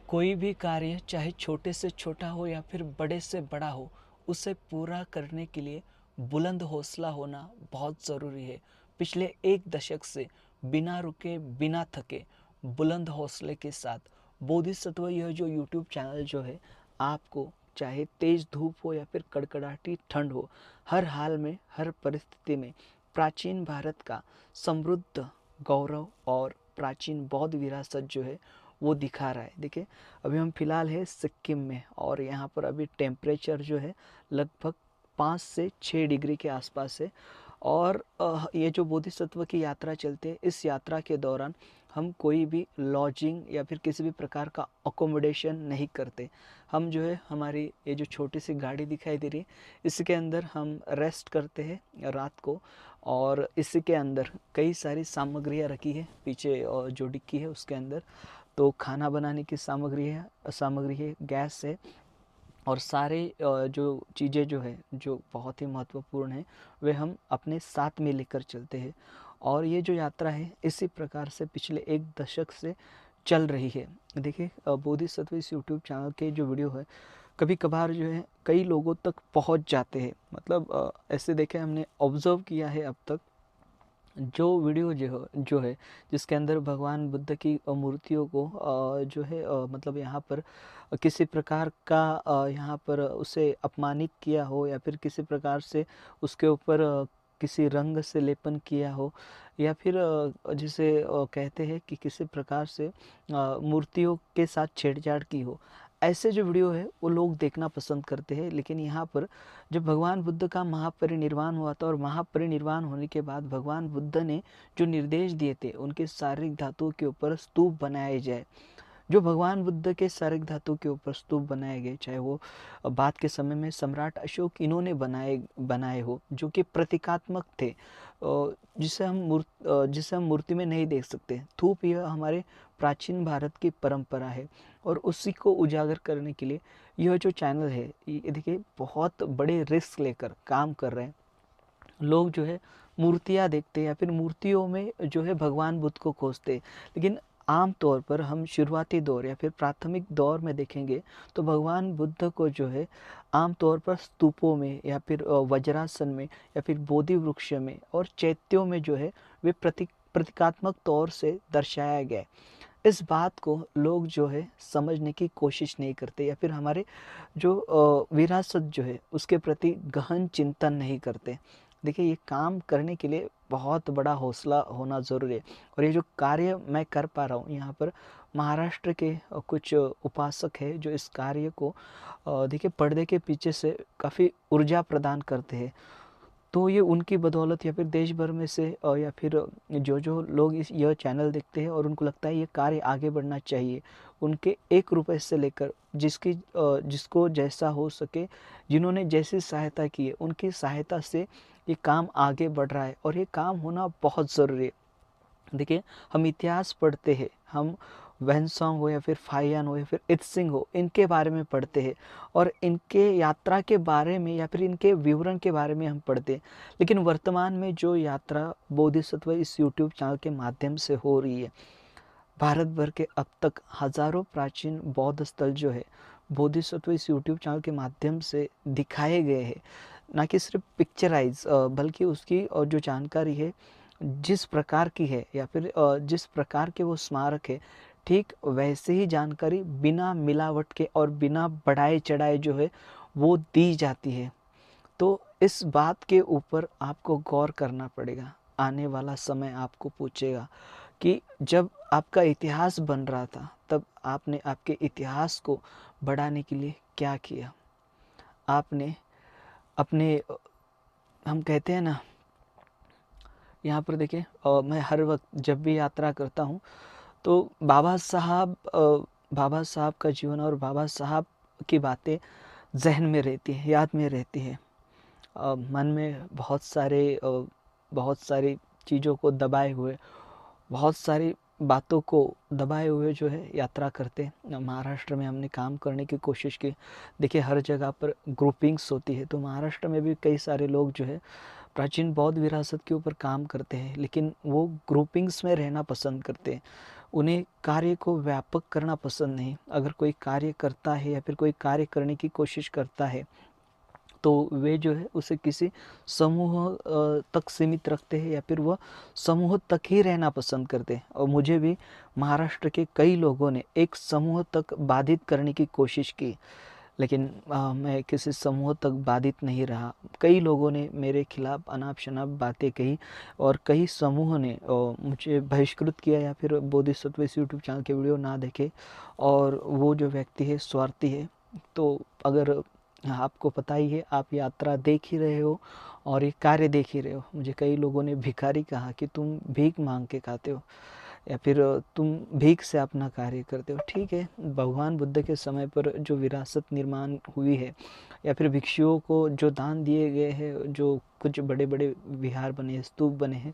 कोई भी कार्य चाहे छोटे से छोटा हो या फिर बड़े से बड़ा हो, उसे पूरा करने के लिए बुलंद हौसला होना बहुत ज़रूरी है। पिछले 1 दशक से बिना रुके, बिना थके, बुलंद हौसले के साथ बोधिसत्व यह जो यूट्यूब चैनल जो है, आपको चाहे तेज़ धूप हो या फिर कड़कड़ाती ठंड हो, हर हाल में, हर परिस्थिति में प्राचीन भारत का समृद्ध गौरव और प्राचीन बौद्ध विरासत जो है वो दिखा रहा है। देखिए, अभी हम फ़िलहाल है सिक्किम में और यहाँ पर अभी टेम्परेचर जो है लगभग 5 से 6 डिग्री के आसपास है। और ये जो बोधिसत्व की यात्रा चलती है, इस यात्रा के दौरान हम कोई भी लॉजिंग या फिर किसी भी प्रकार का अकोमोडेशन नहीं करते। हम जो है हमारी ये जो छोटी सी गाड़ी दिखाई दे रही है, इसके अंदर हम रेस्ट करते हैं रात को। और इसी के अंदर कई सारी सामग्रियाँ रखी है पीछे, और जो डिक्की है उसके अंदर तो खाना बनाने की सामग्री है, गैस है, और सारे जो चीज़ें जो है जो बहुत ही महत्वपूर्ण है वे हम अपने साथ में लेकर चलते हैं। और ये जो यात्रा है इसी प्रकार से पिछले 1 दशक से चल रही है। देखिए, बोधिसत्व इस यूट्यूब चैनल के जो वीडियो है कभी कभार जो है कई लोगों तक पहुंच जाते हैं। मतलब ऐसे देखे हमने ऑब्जर्व किया है अब तक, जो वीडियो जो है जिसके अंदर भगवान बुद्ध की मूर्तियों को जो है मतलब यहाँ पर किसी प्रकार का यहाँ पर उसे अपमानित किया हो या फिर किसी प्रकार से उसके ऊपर किसी रंग से लेपन किया हो, या फिर जिसे कहते हैं कि किसी प्रकार से मूर्तियों के साथ छेड़छाड़ की हो, ऐसे जो वीडियो है वो लोग देखना पसंद करते हैं। लेकिन यहाँ पर जब भगवान बुद्ध का महापरिनिर्वाण हुआ था और महापरिनिर्वाण होने के बाद भगवान बुद्ध ने जो निर्देश दिए थे उनके शारीरिक धातुओं के ऊपर स्तूप बनाए जाए, जो भगवान बुद्ध के शारीरिक धातु के ऊपर स्तूप बनाए गए, चाहे वो बाद के समय में सम्राट अशोक इन्होंने बनाए बनाए हो, जो कि प्रतीकात्मक थे, जिसे हम मूर्ति में नहीं देख सकते। थूप यह हमारे प्राचीन भारत की परंपरा है और उसी को उजागर करने के लिए यह जो चैनल है, ये देखिए बहुत बड़े रिस्क लेकर काम कर रहे हैं। लोग जो है मूर्तियाँ देखते हैं या फिर मूर्तियों में जो है भगवान बुद्ध को खोजते हैं। लेकिन आम तौर पर हम शुरुआती दौर या फिर प्राथमिक दौर में देखेंगे तो भगवान बुद्ध को जो है आम तौर पर स्तूपों में या फिर वज्रासन में या फिर बोधि वृक्ष में और चैत्यों में जो है वे प्रतीकात्मक तौर से दर्शाया गया है। इस बात को लोग जो है समझने की कोशिश नहीं करते या फिर हमारे जो विरासत जो है उसके प्रति गहन चिंतन नहीं करते। देखिए, ये काम करने के लिए बहुत बड़ा हौसला होना ज़रूरी है। और ये जो कार्य मैं कर पा रहा हूँ यहाँ पर, महाराष्ट्र के कुछ उपासक है जो इस कार्य को देखिए पर्दे के पीछे से काफ़ी ऊर्जा प्रदान करते हैं। तो ये उनकी बदौलत या फिर देश भर में से या फिर जो जो लोग यह चैनल देखते हैं और उनको लगता है ये कार्य आगे बढ़ना चाहिए, उनके 1 रुपए से लेकर जिसको जैसा हो सके, जिन्होंने जैसी सहायता की है, उनकी सहायता से ये काम आगे बढ़ रहा है और ये काम होना बहुत ज़रूरी है। देखिए, हम इतिहास पढ़ते हैं, हम वैनसॉन्ग हो या फिर फाहियान हो या फिर इत्सिंग हो, इनके बारे में पढ़ते हैं और इनके यात्रा के बारे में या फिर इनके विवरण के बारे में हम पढ़ते हैं। लेकिन वर्तमान में जो यात्रा बोधिसत्व इस यूट्यूब चैनल के माध्यम से हो रही है, भारत भर के अब तक हजारों प्राचीन बौद्ध स्थल जो है बोधिसत्व इस यूट्यूब चैनल के माध्यम से दिखाए गए हैं। ना कि सिर्फ पिक्चराइज, बल्कि उसकी और जो जानकारी है जिस प्रकार की है या फिर जिस प्रकार के वो स्मारक है, ठीक वैसे ही जानकारी बिना मिलावट के और बिना बढ़ाए चढ़ाए जो है वो दी जाती है। तो इस बात के ऊपर आपको गौर करना पड़ेगा। आने वाला समय आपको पूछेगा कि जब आपका इतिहास बन रहा था तब आपने आपके इतिहास को बढ़ाने के लिए क्या किया। आपने अपने हम कहते हैं ना, यहाँ पर देखिए मैं हर वक्त जब भी यात्रा करता हूँ तो बाबा साहब का जीवन और बाबा साहब की बातें जहन में रहती है, याद में रहती है। मन में बहुत सारी चीज़ों को दबाए हुए, बहुत सारी बातों को दबाए हुए जो है यात्रा करते। महाराष्ट्र में हमने काम करने की कोशिश की। देखिए, हर जगह पर ग्रुपिंग्स होती है, तो महाराष्ट्र में भी कई सारे लोग जो है प्राचीन बौद्ध विरासत के ऊपर काम करते हैं, लेकिन वो ग्रुपिंग्स में रहना पसंद करते हैं। उन्हें कार्य को व्यापक करना पसंद नहीं। अगर कोई कार्य करता है या फिर कोई कार्य करने की कोशिश करता है तो वे जो है उसे किसी समूह तक सीमित रखते हैं या फिर वह समूह तक ही रहना पसंद करते हैं। और मुझे भी महाराष्ट्र के कई लोगों ने एक समूह तक बाधित करने की कोशिश की, लेकिन मैं किसी समूह तक बाधित नहीं रहा। कई लोगों ने मेरे खिलाफ अनाप शनाप बातें कही और कई समूह ने मुझे बहिष्कृत किया या फिर बोधिसत्व इस यूट्यूब चैनल के वीडियो ना देखे और वो जो व्यक्ति है स्वार्थी है। तो अगर आपको पता ही है, आप यात्रा देख ही रहे हो और ये कार्य देख ही रहे हो। मुझे कई लोगों ने भिखारी कहा कि तुम भीख मांग के खाते हो या फिर तुम भीख से अपना कार्य करते हो। ठीक है, भगवान बुद्ध के समय पर जो विरासत निर्माण हुई है या फिर भिक्षुओं को जो दान दिए गए हैं, जो कुछ बड़े बड़े विहार बने, स्तूप बने हैं,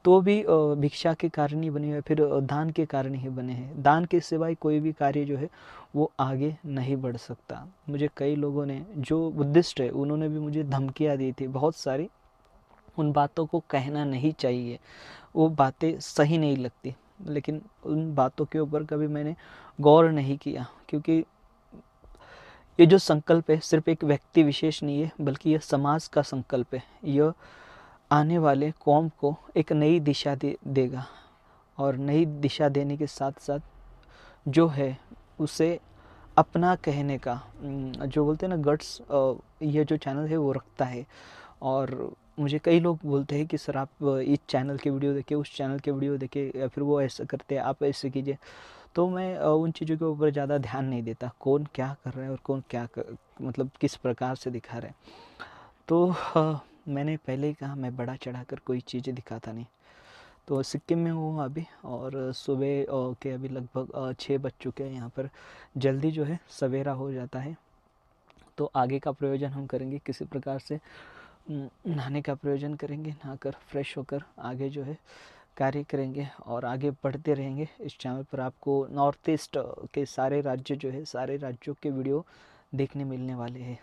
तो भी भिक्षा के कारण ही बने हैं, फिर दान के कारण ही बने हैं। दान के सिवाय कोई भी कार्य जो है वो आगे नहीं बढ़ सकता। मुझे कई लोगों ने, जो बुद्धिस्ट है, उन्होंने भी मुझे धमकियाँ दी थी बहुत सारी। उन बातों को कहना नहीं चाहिए, वो बातें सही नहीं लगती, लेकिन उन बातों के ऊपर कभी मैंने गौर नहीं किया, क्योंकि ये जो संकल्प है सिर्फ एक व्यक्ति विशेष नहीं है, बल्कि यह समाज का संकल्प है। यह आने वाले कौम को एक नई दिशा देगा और नई दिशा देने के साथ साथ जो है उसे अपना कहने का जो बोलते हैं ना गट्स, ये जो चैनल है वो रखता है। और मुझे कई लोग बोलते हैं कि सर आप इस चैनल के वीडियो देखिए, उस चैनल के वीडियो देखिए, या फिर वो ऐसा करते हैं आप ऐसे कीजिए। तो मैं उन चीज़ों के ऊपर ज़्यादा ध्यान नहीं देता, कौन क्या कर रहा है और कौन क्या मतलब किस प्रकार से दिखा रहा है। तो मैंने पहले ही कहा, मैं बड़ा चढ़ाकर कोई चीज़ें दिखाता नहीं। तो सिक्किम में हूँ अभी और सुबह के अभी लगभग 6 बज चुके हैं यहाँ पर। जल्दी जो है सवेरा हो जाता है। तो आगे का प्रयोजन हम करेंगे किसी प्रकार से, नहाने का प्रयोजन करेंगे, नहाकर फ्रेश होकर आगे जो है कार्य करेंगे और आगे बढ़ते रहेंगे। इस चैनल पर आपको नॉर्थ ईस्ट के सारे राज्य जो है, सारे राज्यों के वीडियो देखने मिलने वाले हैं।